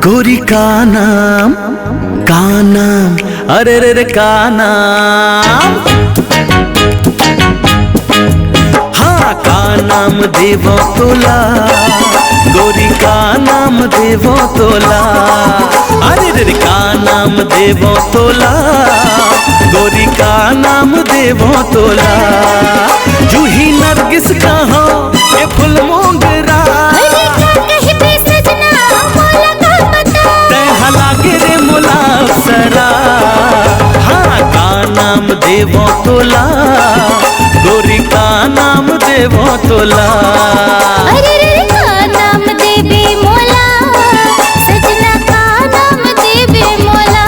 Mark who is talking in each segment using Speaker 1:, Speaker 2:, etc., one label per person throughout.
Speaker 1: गोरी का नाम अरे रे रे का नाम, हाँ का नाम देवो तोला, गोरी का नाम देवो तोला, अरे रे रे का नाम देवो तोला, गोरी का नाम देवो तोला। जूही नरगिस का हो ये फुल मोगरा, गिरे मोला सरा, हाँ का नाम देवो तोला, गोरी का नाम देवो तोला।
Speaker 2: अरे रे का नाम देवे मोला, सजना का नाम देवे मोला।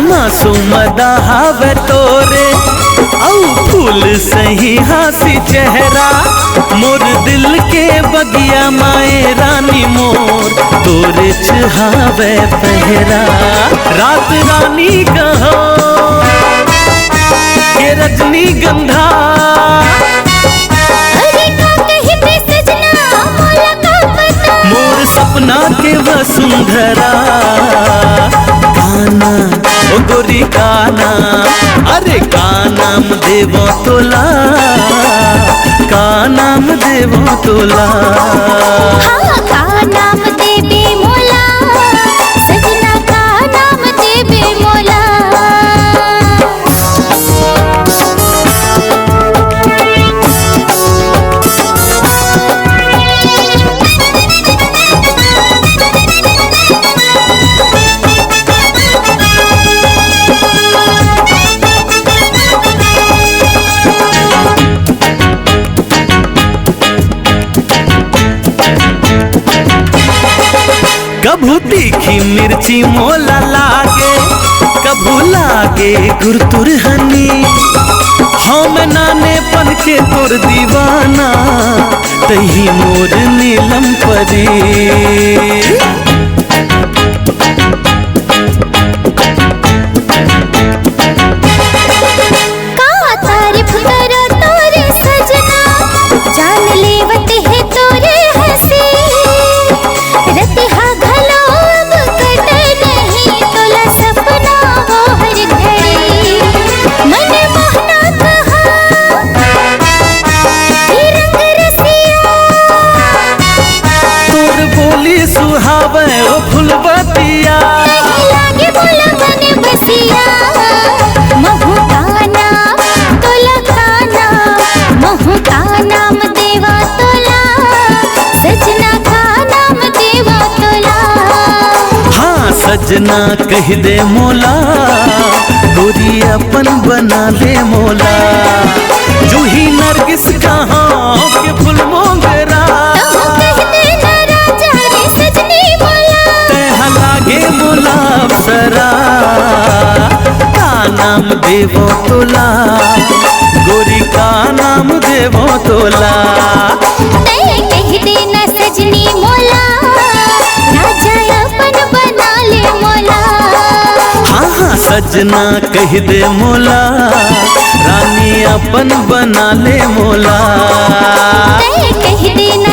Speaker 1: मासूमदा हवे तोरे औ फूल सही हासी चेहरा, मोर दिल के बगिया माए रानी मोर तोरे चहावे पहरा। रात रानी कहो के रजनी गंधा, मोर सपना के वसुंधरा। काना ओ गोरी का नाम, अरे का नाम देवो तोला, का नाम देवो तोला।
Speaker 2: हाँ का नाम देवे मोला, सजना का नाम देवे मोला।
Speaker 1: कभू तीखी मिर्ची मोला लागे, कभू लागे गुरतुर हनी, हम नाने पन के तोर दीवाना, तही मोर नीलम परी। सुहावे ओ फुलबतिया,
Speaker 2: लागे बोला बने बसिया। महू का नाम तोला, का नाम महू का नाम देवा तोला, सजना का नाम देवा तोला।
Speaker 1: हाँ सजना कह दे मोला, गोरी अपन बना ले मोला। जूही नरगिस कहाँ के फुल मोगरा, सरा का नाम देवो तोला, गोरी का नाम देवो तोला।
Speaker 2: कह देना सजनी मोला, राजा अपन बना ले मोला।
Speaker 1: हाँ हाँ सजना कह दे मोला, रानी अपन बना ले मोला।
Speaker 2: कह दे ना